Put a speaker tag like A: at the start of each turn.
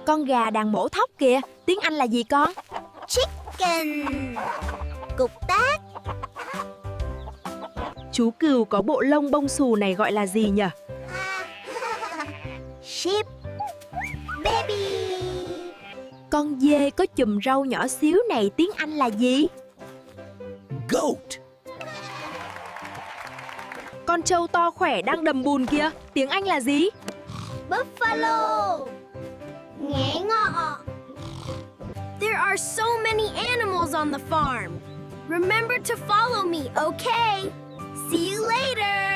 A: Con gà đang mổ thóc kìa, tiếng Anh là gì con?
B: Chicken. Cục tác.
A: Chú cừu có bộ lông bông xù này gọi là gì nhỉ?
B: Sheep. Baby.
A: Con dê có chùm râu nhỏ xíu này tiếng Anh là gì?
C: Goat.
A: Con trâu to khỏe đang đầm bùn kìa, tiếng Anh là gì?
B: Buffalo. Nghé ngọ.
D: There are so many animals on the farm. Remember to follow me, okay? See you later.